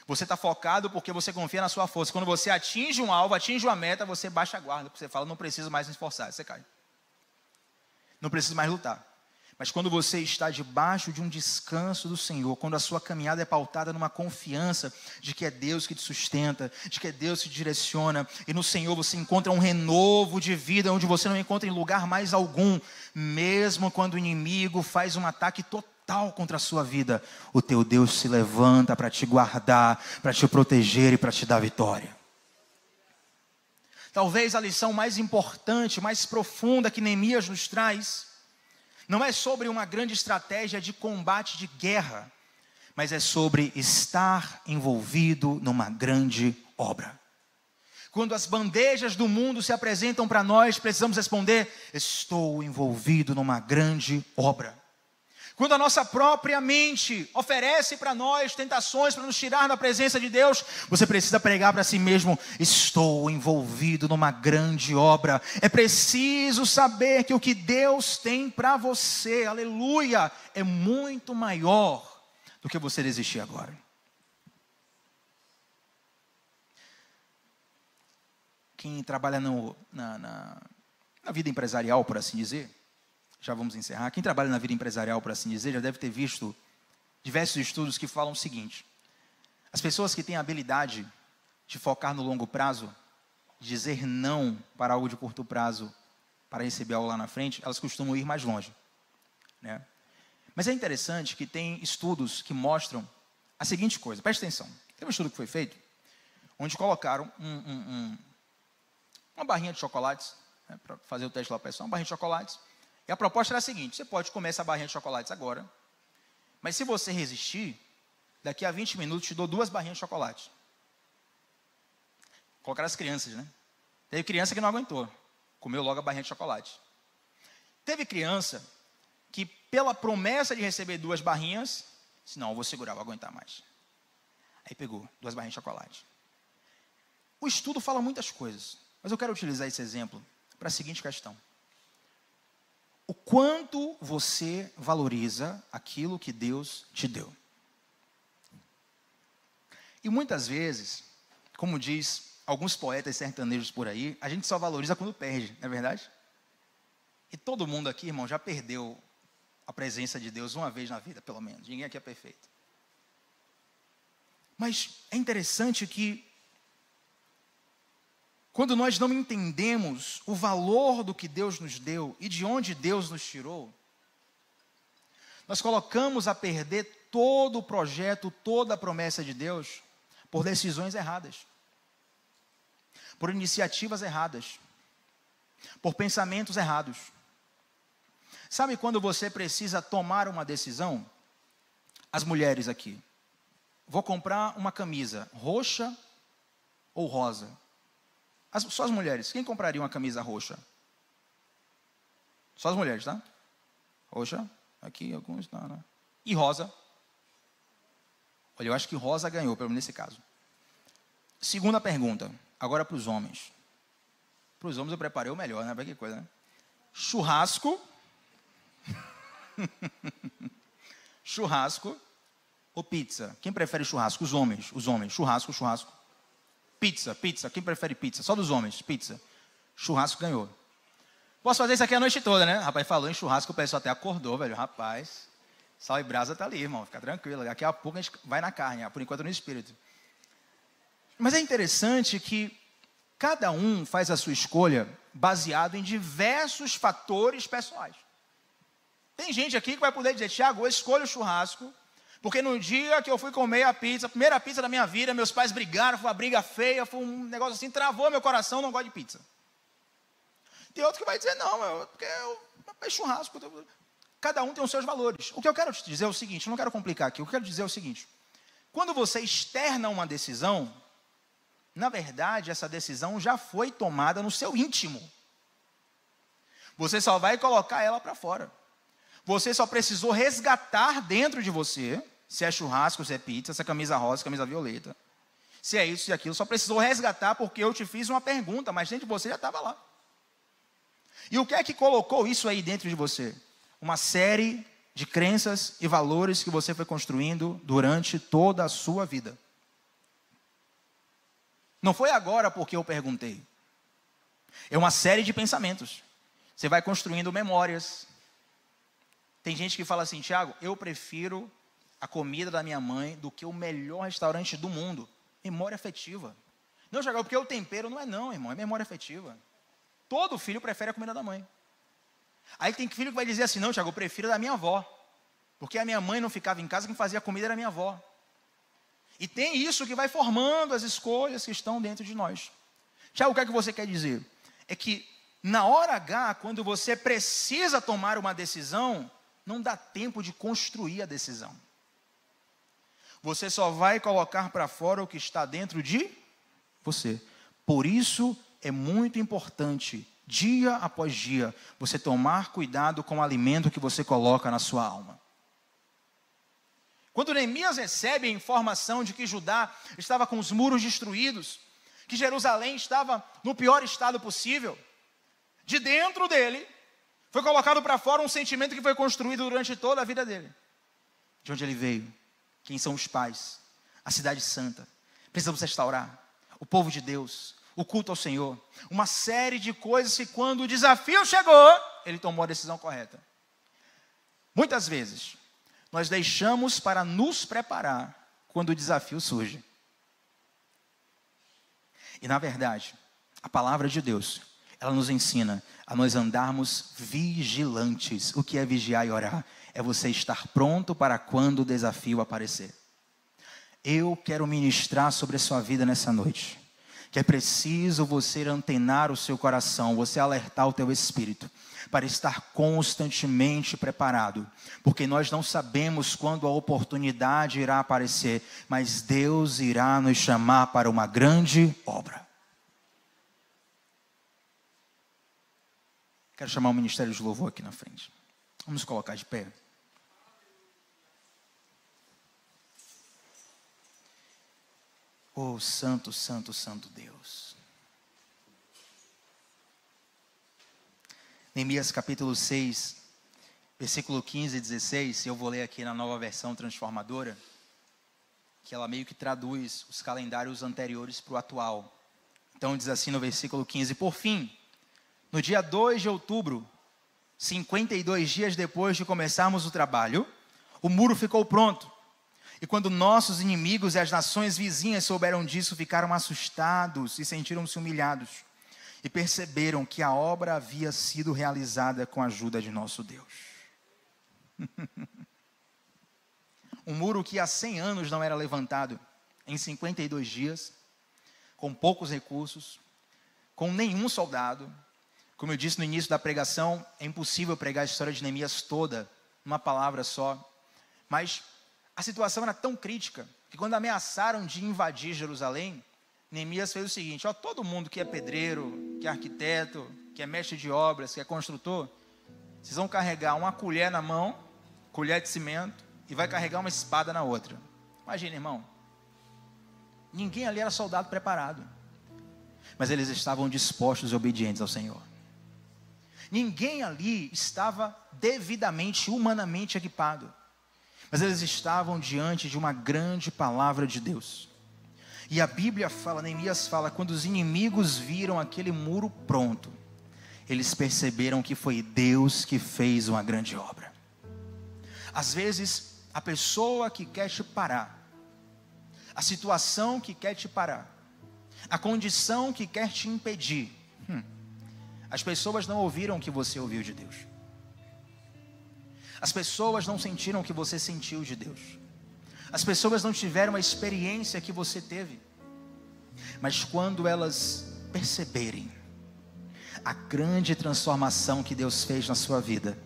Você está focado porque você confia na sua força. Quando você atinge um alvo, atinge uma meta, você baixa a guarda. Você fala, não preciso mais me esforçar, você cai. Não preciso mais lutar. Mas quando você está debaixo de um descanso do Senhor, quando a sua caminhada é pautada numa confiança de que é Deus que te sustenta, de que é Deus que te direciona, e no Senhor você encontra um renovo de vida, onde você não encontra em lugar mais algum, mesmo quando o inimigo faz um ataque total contra a sua vida, o teu Deus se levanta para te guardar, para te proteger e para te dar vitória. Talvez a lição mais importante, mais profunda que Neemias nos traz, não é sobre uma grande estratégia de combate de guerra, mas é sobre estar envolvido numa grande obra. Quando as bandejas do mundo se apresentam para nós, precisamos responder, estou envolvido numa grande obra. Quando a nossa própria mente oferece para nós tentações para nos tirar da presença de Deus, você precisa pregar para si mesmo, estou envolvido numa grande obra. É preciso saber que o que Deus tem para você, aleluia, é muito maior do que você desistir agora. Quem trabalha na vida empresarial, por assim dizer, já vamos encerrar. Quem trabalha na vida empresarial, por assim dizer, já deve ter visto diversos estudos que falam o seguinte: as pessoas que têm a habilidade de focar no longo prazo, de dizer não para algo de curto prazo, para receber algo lá na frente, elas costumam ir mais longe, né? Mas é interessante que tem estudos que mostram a seguinte coisa, preste atenção. Tem um estudo que foi feito, onde colocaram uma barrinha de chocolates, né, para fazer o teste lá, pessoal, uma barrinha de chocolates. E a proposta era a seguinte, você pode comer essa barrinha de chocolates agora, mas se você resistir, daqui a 20 minutos te dou 2 barrinhas de chocolate. Colocaram as crianças, né? Teve criança que não aguentou, comeu logo a barrinha de chocolate. Teve criança que, pela promessa de receber 2 barrinhas, disse, não, eu vou segurar, vou aguentar mais. Aí pegou 2 barrinhas de chocolate. O estudo fala muitas coisas, mas eu quero utilizar esse exemplo para a seguinte questão. O quanto você valoriza aquilo que Deus te deu. E muitas vezes, como diz alguns poetas sertanejos por aí, a gente só valoriza quando perde, não é verdade? E todo mundo aqui, irmão, já perdeu a presença de Deus uma vez na vida, pelo menos. Ninguém aqui é perfeito. Mas é interessante que quando nós não entendemos o valor do que Deus nos deu e de onde Deus nos tirou, nós colocamos a perder todo o projeto, toda a promessa de Deus por decisões erradas, por iniciativas erradas, por pensamentos errados. Sabe quando você precisa tomar uma decisão? As mulheres aqui, vou comprar uma camisa roxa ou rosa? Só as mulheres. Quem compraria uma camisa roxa? Só as mulheres, tá? Roxa. Aqui alguns. Não. E rosa? Olha, eu acho que rosa ganhou, pelo menos nesse caso. Segunda pergunta. Agora para os homens. Para os homens eu preparei o melhor, né? Para que coisa, né? Churrasco. Churrasco ou pizza? Quem prefere churrasco? Os homens. Churrasco. Pizza. Quem prefere pizza? Só dos homens, pizza. Churrasco ganhou. Posso fazer isso aqui a noite toda, né? Rapaz, falou em churrasco, o pessoal até acordou, velho. Rapaz, sal e brasa tá ali, irmão. Fica tranquilo. Daqui a pouco a gente vai na carne, por enquanto no espírito. Mas é interessante que cada um faz a sua escolha baseado em diversos fatores pessoais. Tem gente aqui que vai poder dizer, Tiago, eu escolho o churrasco, porque no dia que eu fui comer a pizza, a primeira pizza da minha vida, meus pais brigaram, foi uma briga feia, foi um negócio assim, travou meu coração, não gosto de pizza. Tem outro que vai dizer, não, porque é churrasco. Cada um tem os seus valores. O que eu quero te dizer é o seguinte, não quero complicar aqui, o que eu quero dizer é o seguinte, quando você externa uma decisão, na verdade, essa decisão já foi tomada no seu íntimo. Você só vai colocar ela para fora. Você só precisou resgatar dentro de você, se é churrasco, se é pizza, se é camisa rosa, se é camisa violeta, se é isso e aquilo, só precisou resgatar porque eu te fiz uma pergunta, mas dentro de você já estava lá. E o que é que colocou isso aí dentro de você? Uma série de crenças e valores que você foi construindo durante toda a sua vida. Não foi agora porque eu perguntei. É uma série de pensamentos. Você vai construindo memórias. Tem gente que fala assim, Tiago, eu prefiro a comida da minha mãe do que o melhor restaurante do mundo. Memória afetiva. Não, Tiago, porque o tempero não é não, irmão, é memória afetiva. Todo filho prefere a comida da mãe. Aí tem filho que vai dizer assim, não, Tiago, eu prefiro da minha avó. Porque a minha mãe não ficava em casa, quem fazia a comida era a minha avó. E tem isso que vai formando as escolhas que estão dentro de nós. Tiago, o que é que você quer dizer? É que na hora H, quando você precisa tomar uma decisão, não dá tempo de construir a decisão. Você só vai colocar para fora o que está dentro de você. Por isso é muito importante, dia após dia, você tomar cuidado com o alimento que você coloca na sua alma. Quando Neemias recebe a informação de que Judá estava com os muros destruídos, que Jerusalém estava no pior estado possível, de dentro dele, foi colocado para fora um sentimento que foi construído durante toda a vida dele. De onde ele veio, quem são os pais, a cidade santa, precisamos restaurar, o povo de Deus, o culto ao Senhor, uma série de coisas que quando o desafio chegou, ele tomou a decisão correta. Muitas vezes, nós deixamos para nos preparar quando o desafio surge. E na verdade, a palavra de Deus, ela nos ensina a nós andarmos vigilantes. O que é vigiar e orar? É você estar pronto para quando o desafio aparecer. Eu quero ministrar sobre a sua vida nessa noite. Que é preciso você antenar o seu coração, você alertar o teu espírito, para estar constantemente preparado. Porque nós não sabemos quando a oportunidade irá aparecer, mas Deus irá nos chamar para uma grande obra. Quero chamar o Ministério de Louvor aqui na frente. Vamos colocar de pé. Oh, santo, santo, santo Deus. Neemias capítulo 6, versículo 15 e 16, eu vou ler aqui na nova versão transformadora, que ela meio que traduz os calendários anteriores para o atual. Então diz assim no versículo 15, por fim, no dia 2 de outubro, 52 dias depois de começarmos o trabalho, o muro ficou pronto. E quando nossos inimigos e as nações vizinhas souberam disso, ficaram assustados e sentiram-se humilhados. E perceberam que a obra havia sido realizada com a ajuda de nosso Deus. Um muro que há 100 anos não era levantado, em 52 dias, com poucos recursos, com nenhum soldado. Como eu disse no início da pregação, é impossível pregar a história de Neemias toda, numa palavra só. Mas a situação era tão crítica, que quando ameaçaram de invadir Jerusalém, Neemias fez o seguinte, ó, todo mundo que é pedreiro, que é arquiteto, que é mestre de obras, que é construtor, vocês vão carregar uma colher na mão, colher de cimento, e vai carregar uma espada na outra. Imagina, irmão, ninguém ali era soldado preparado. mas eles estavam dispostos e obedientes ao Senhor. Ninguém ali estava devidamente, humanamente equipado, mas eles estavam diante de uma grande palavra de Deus. E a Bíblia fala, Neemias fala, quando os inimigos viram aquele muro pronto, eles perceberam que foi Deus que fez uma grande obra. Às vezes, a pessoa que quer te parar, a situação que quer te parar, a condição que quer te impedir, as pessoas não ouviram o que você ouviu de Deus. As pessoas não sentiram o que você sentiu de Deus. As pessoas não tiveram a experiência que você teve. Mas quando elas perceberem a grande transformação que Deus fez na sua vida,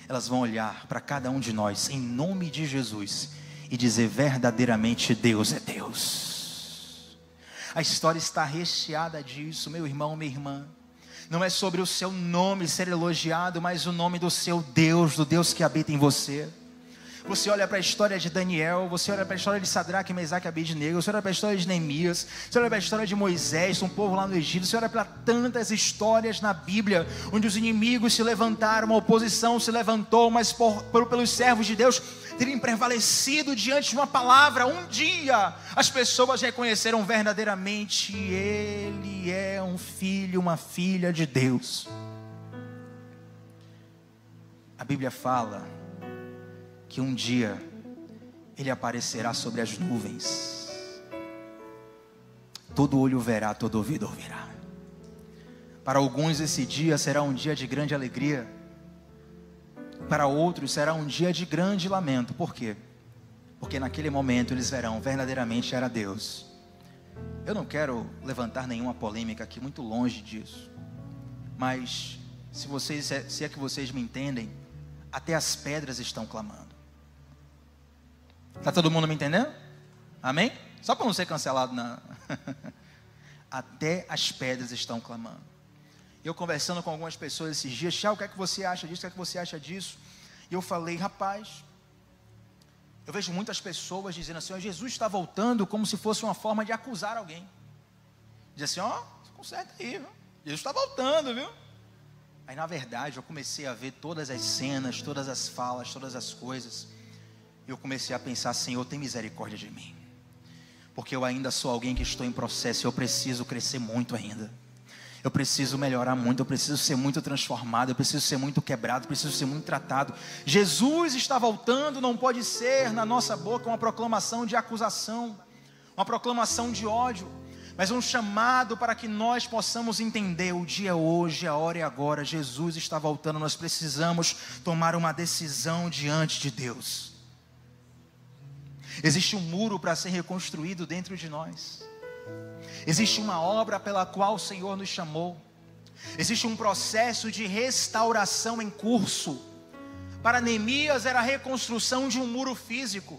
elas vão olhar para cada um de nós, em nome de Jesus, e dizer verdadeiramente: Deus é Deus. A história está recheada disso, meu irmão, minha irmã. Não é sobre o seu nome ser elogiado, mas o nome do seu Deus, do Deus que habita em você. Você olha para a história de Daniel, você olha para a história de Sadraque, Mesaque e Abednego, você olha para a história de Neemias, você olha para a história de Moisés, um povo lá no Egito, você olha para tantas histórias na Bíblia, onde os inimigos se levantaram, uma oposição se levantou, mas pelos servos de Deus terem prevalecido diante de uma palavra, um dia as pessoas reconheceram verdadeiramente: ele é um filho, uma filha de Deus. A Bíblia fala que um dia ele aparecerá sobre as nuvens, todo olho verá, todo ouvido ouvirá. Para alguns esse dia será um dia de grande alegria, para outros será um dia de grande lamento. Por quê? Porque naquele momento eles verão verdadeiramente era Deus. Eu não quero levantar nenhuma polêmica aqui, muito longe disso, mas se é que vocês me entendem, até as pedras estão clamando. Está todo mundo me entendendo? Amém? Só para não ser cancelado. Até as pedras estão clamando. Eu conversando com algumas pessoas esses dias: Tiago, o que é que você acha disso? O que é que você acha disso? E eu falei: rapaz, eu vejo muitas pessoas dizendo assim: ó, Jesus está voltando, como se fosse uma forma de acusar alguém. Diz assim: ó, conserta aí, viu? Jesus está voltando, viu? Aí na verdade eu comecei a ver todas as cenas, todas as falas, todas as coisas. Eu comecei a pensar: Senhor, tem misericórdia de mim, porque eu ainda sou alguém que estou em processo. Eu preciso crescer muito ainda, eu preciso melhorar muito, eu preciso ser muito transformado, eu preciso ser muito quebrado, eu preciso ser muito tratado. Jesus está voltando, não pode ser na nossa boca uma proclamação de acusação, uma proclamação de ódio, mas um chamado para que nós possamos entender: o dia é hoje, a hora é agora, Jesus está voltando, nós precisamos tomar uma decisão diante de Deus. Existe um muro para ser reconstruído dentro de nós. Existe uma obra pela qual o Senhor nos chamou. Existe um processo de restauração em curso. Para Neemias era a reconstrução de um muro físico.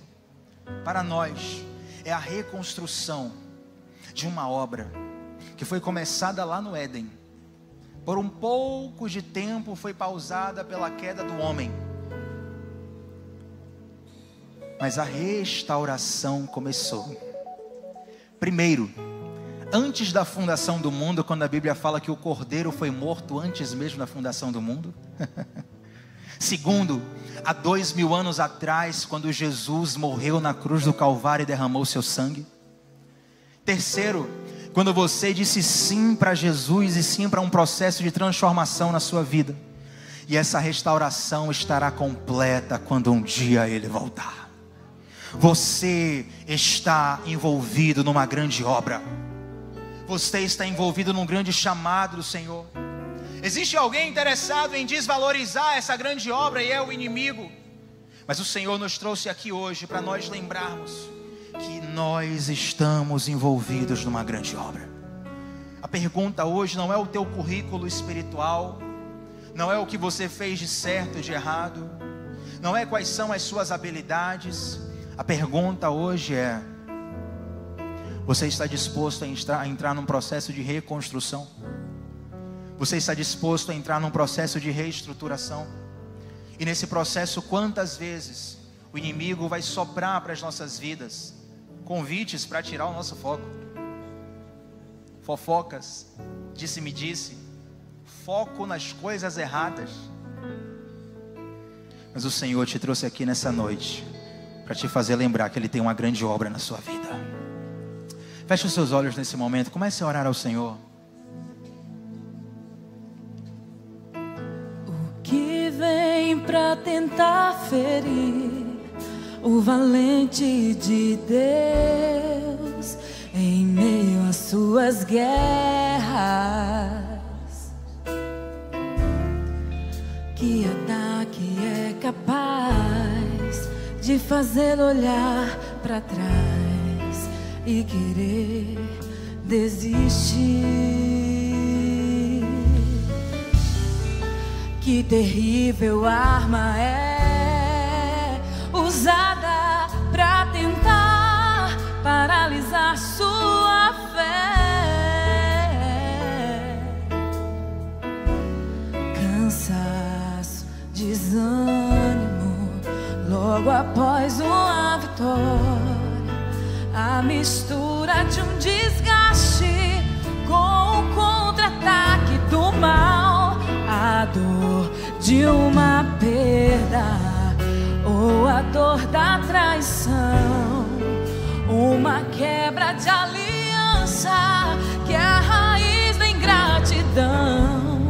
Para nós é a reconstrução de uma obra que foi começada lá no Éden. Por um pouco de tempo foi pausada pela queda do homem. Mas a restauração começou. Primeiro, antes da fundação do mundo, quando a Bíblia fala que o Cordeiro foi morto antes mesmo da fundação do mundo. Segundo, há 2000 anos atrás, quando Jesus morreu na cruz do Calvário e derramou seu sangue. Terceiro, quando você disse sim para Jesus e sim para um processo de transformação na sua vida. E essa restauração estará completa quando um dia Ele voltar. Você está envolvido numa grande obra. Você está envolvido num grande chamado do Senhor. Existe alguém interessado em desvalorizar essa grande obra, e é o inimigo. Mas o Senhor nos trouxe aqui hoje para nós lembrarmos que nós estamos envolvidos numa grande obra. A pergunta hoje não é o teu currículo espiritual, não é o que você fez de certo e de errado, não é quais são as suas habilidades. A pergunta hoje é: você está disposto a entrar num processo de reconstrução? Você está disposto a entrar num processo de reestruturação? E nesse processo, quantas vezes o inimigo vai soprar para as nossas vidas convites para tirar o nosso foco? fofocas, disse-me-disse, foco nas coisas erradas. Mas o Senhor te trouxe aqui nessa noite para te fazer lembrar que Ele tem uma grande obra na sua vida. Feche os seus olhos nesse momento, comece a orar ao Senhor. O que vem para tentar ferir o valente de Deus em meio às suas guerras? Que ataque é capaz de fazê-lo olhar para trás e querer desistir? Que terrível arma é usada para tentar paralisar sua fé. Cansaço, desânimo, logo após uma vitória. A mistura de um desgaste com o contra-ataque do mal. A dor de uma perda ou a dor da traição. Uma quebra de aliança que é a raiz da ingratidão.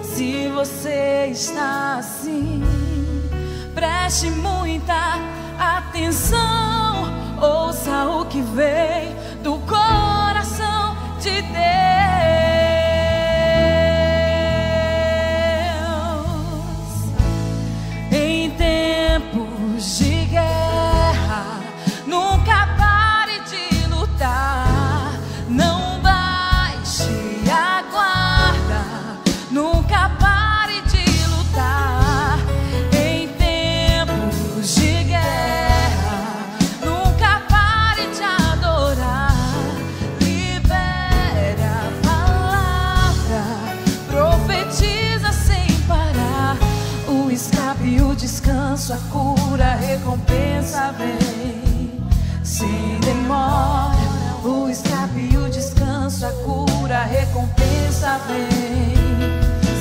Se você está assim, preste muita atenção. Ouça o que vem do coração de Deus. Em tempos de guerra, nunca pare de lutar. Não baixe a guarda, nunca pare de lutar. Em tempos de guerra, nunca pare de adorar. Libere a palavra, profetiza sem parar. O escape e o descanso, a cura, a recompensa vem sem demora. O escape e o descanso, a cura, a recompensa vem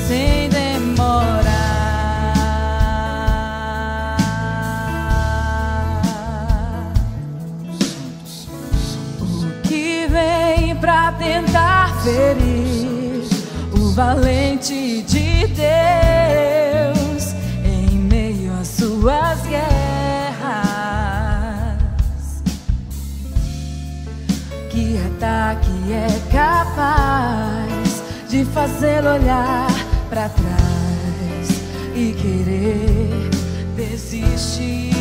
sem demora. O que vem pra tentar ferir o valente de Deus em meio às suas guerras? Que ataque é capaz de fazê-lo olhar pra trás e querer desistir?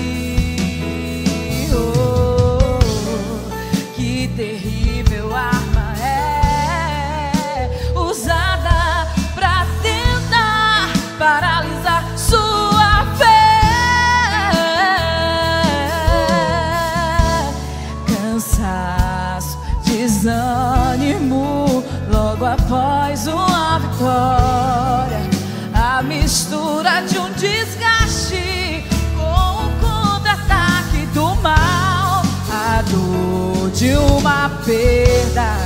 Oh, que terrível arma é usada pra tentar paralisar sua fé. Cansaço, desânimo, logo após uma vitória. A mistura de um desgaste com o contra-ataque do mal. A dor de uma perda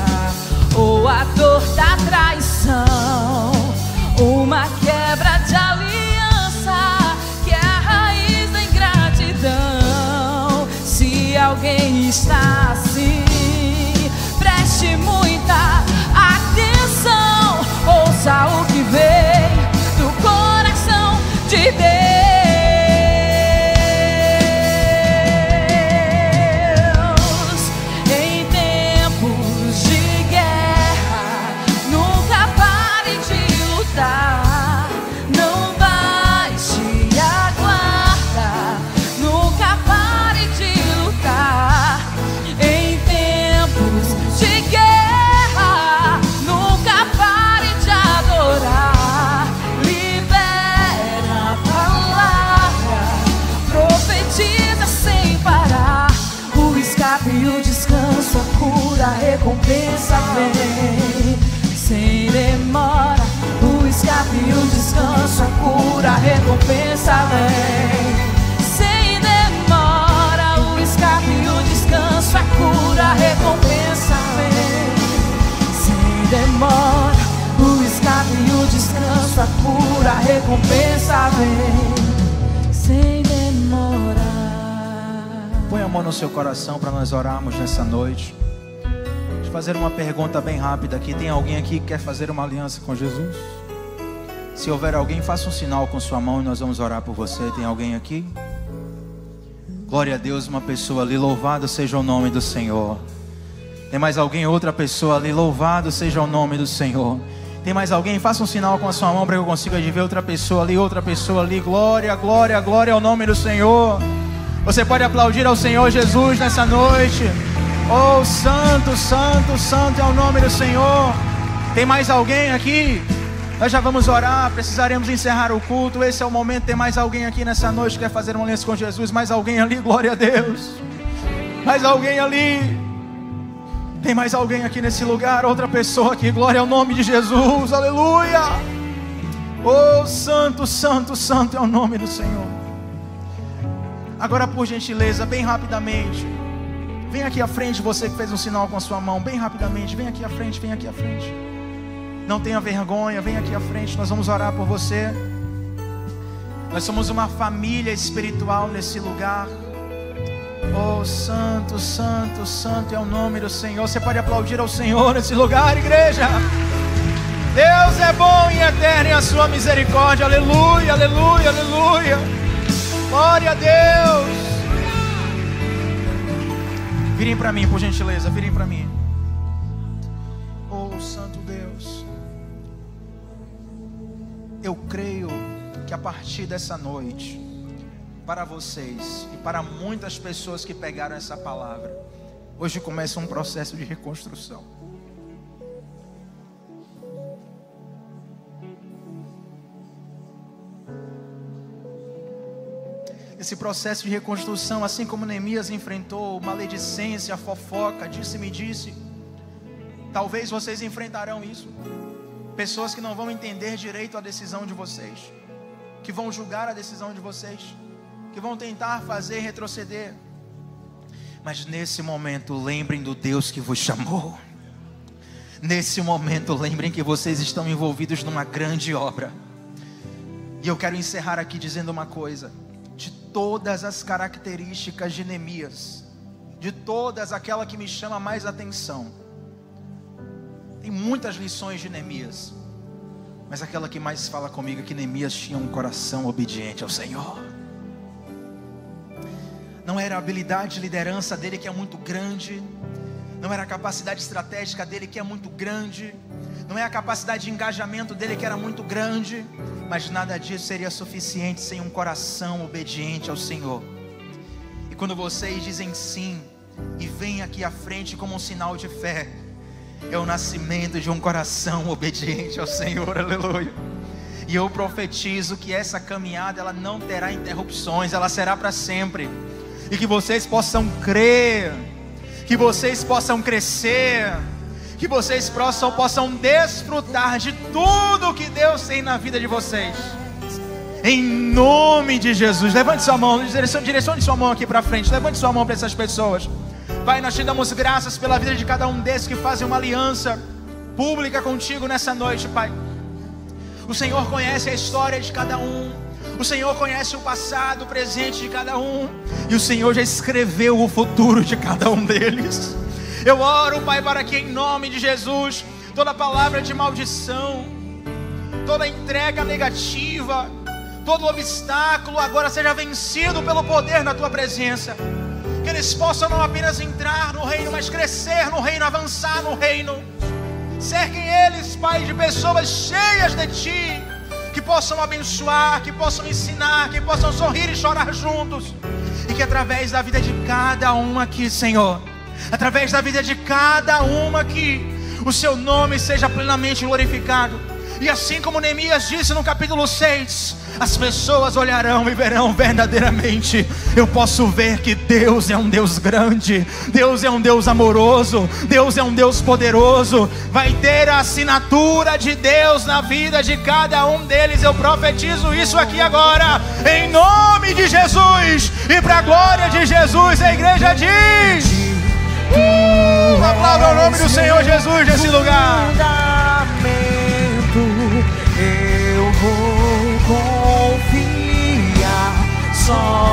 ou a dor da traição. Uma quebra de aliança que é a raiz da ingratidão. Se alguém está assim, preste muita atenção. Ouça o que vem do coração de Deus. Em tempos de guerra, nunca pare de lutar. Não baixe a guarda, nunca pare de lutar. Em tempos de guerra, nunca pare de adorar. Libera a palavra, profetiza sem parar. O escape e o descanso, a cura, a recompensa vem sem demora. O escape e o descanso, a cura, a recompensa vem sem demora. O escape e o descanso, a cura, a recompensa vem sem descanso, a cura, a recompensa vem sem demorar. Põe a mão no seu coração para nós orarmos nessa noite. Deixa eu fazer uma pergunta bem rápida aqui. Tem alguém aqui que quer fazer uma aliança com Jesus? Se houver alguém, faça um sinal com sua mão e nós vamos orar por você. Tem alguém aqui? Glória a Deus, uma pessoa ali. Louvado seja o nome do Senhor. Tem mais alguém? Outra pessoa ali. Louvado seja o nome do Senhor. Tem mais alguém? Faça um sinal com a sua mão para que eu consiga ver outra pessoa ali. Outra pessoa ali. Glória, glória, glória ao nome do Senhor. Você pode aplaudir ao Senhor Jesus nessa noite. Oh, santo, santo, santo é o nome do Senhor. Tem mais alguém aqui? Nós já vamos orar, precisaremos encerrar o culto. Esse é o momento. Tem mais alguém aqui nessa noite que quer fazer uma aliança com Jesus? Mais alguém ali? Glória a Deus. Mais alguém ali? Tem mais alguém aqui nesse lugar? Outra pessoa aqui? Glória ao nome de Jesus. Aleluia. Oh, santo, santo, santo é o nome do Senhor. Agora, por gentileza, bem rapidamente, vem aqui à frente, você que fez um sinal com a sua mão. Bem rapidamente, vem aqui à frente, vem aqui à frente. Não tenha vergonha, vem aqui à frente. Nós vamos orar por você. Nós somos uma família espiritual nesse lugar. Oh, santo, santo, santo é o nome do Senhor. Você pode aplaudir ao Senhor nesse lugar, igreja. Deus é bom e eterno em a sua misericórdia. Aleluia, aleluia, aleluia. Glória a Deus. Virem para mim, por gentileza, virem para mim. Oh, santo Deus. Eu creio que a partir dessa noite, para vocês e para muitas pessoas que pegaram essa palavra, hoje começa um processo de reconstrução. Esse processo de reconstrução, assim como Neemias enfrentou maledicência, fofoca, disse-me-disse, talvez vocês enfrentarão isso. Pessoas que não vão entender direito a decisão de vocês, que vão julgar a decisão de vocês, que vão tentar fazer retroceder. Mas nesse momento, lembrem do Deus que vos chamou. Nesse momento, lembrem que vocês estão envolvidos numa grande obra. E eu quero encerrar aqui dizendo uma coisa. De todas as características de Neemias, de todas, aquela que me chama mais atenção, tem muitas lições de Neemias, mas aquela que mais fala comigo é que Neemias tinha um coração obediente ao Senhor. Não era a habilidade de liderança dele que é muito grande, não era a capacidade estratégica dele que é muito grande, não é a capacidade de engajamento dele que era muito grande, mas nada disso seria suficiente sem um coração obediente ao Senhor. E quando vocês dizem sim e vêm aqui à frente como um sinal de fé, é o nascimento de um coração obediente ao Senhor, aleluia. E eu profetizo que essa caminhada ela não terá interrupções, ela será para sempre. E que vocês possam crer, que vocês possam crescer, que vocês possam desfrutar de tudo que Deus tem na vida de vocês. Em nome de Jesus. Levante sua mão, direcione sua mão aqui para frente. Levante sua mão para essas pessoas. Pai, nós te damos graças pela vida de cada um desses que fazem uma aliança pública contigo nessa noite, Pai. O Senhor conhece a história de cada um. O Senhor conhece o passado, o presente de cada um. E o Senhor já escreveu o futuro de cada um deles. Eu oro, Pai, para que em nome de Jesus, toda palavra de maldição, toda entrega negativa, todo obstáculo agora seja vencido pelo poder da Tua presença. Que eles possam não apenas entrar no reino, mas crescer no reino, avançar no reino. Cerquem eles, Pai, de pessoas cheias de Ti, que possam abençoar, que possam ensinar, que possam sorrir e chorar juntos. E que através da vida de cada um aqui, Senhor, através da vida de cada uma aqui, o Seu nome seja plenamente glorificado. E assim como Neemias disse no capítulo 6, as pessoas olharão e verão verdadeiramente. Eu posso ver que Deus é um Deus grande, Deus é um Deus amoroso, Deus é um Deus poderoso. Vai ter a assinatura de Deus na vida de cada um deles. Eu profetizo isso aqui agora, em nome de Jesus. E para a glória de Jesus, a igreja diz: aplauda o nome do Senhor Jesus nesse lugar. Eu confiar só